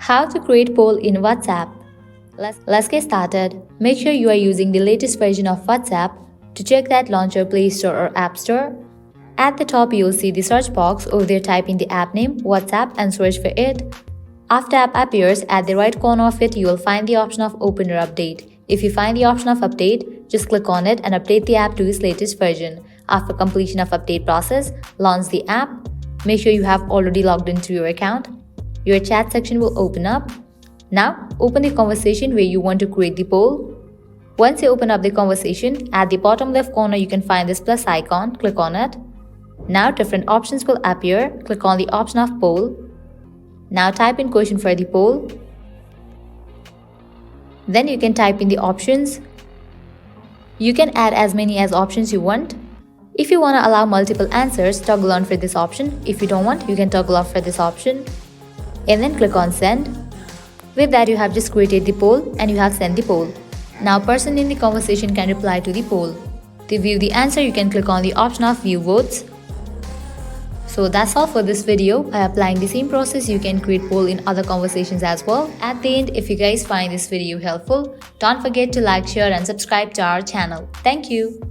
How to create poll in WhatsApp. Let's get started. Make sure you are using the latest version of WhatsApp. To check that, launch your Play Store or App Store. At the top, you'll see the search box. Over there, type in the app name, WhatsApp, and search for it. After app appears, at the right corner of it, you will find the option of Open or Update. If you find the option of Update, just click on it and update the app to its latest version. After completion of update process, launch the app. Make sure you have already logged into your account. Your chat section will open up. Now, open the conversation where you want to create the poll. Once you open up the conversation, at the bottom left corner you can find this plus icon. Click on it. Now different options will appear. Click on the option of poll. Now type in question for the poll. Then you can type in the options. You can add as many as options you want. If you want to allow multiple answers, toggle on for this option. If you don't want, you can toggle off for this option. And then click on send. With that, you have just created the poll and you have sent the poll. Now person in the conversation can reply to the poll. To view the answer, you can click on the option of view votes. So that's all for this video. By applying the same process, you can create poll in other conversations as well. At the end, if you guys find this video helpful, don't forget to like, share and subscribe to our channel. Thank you.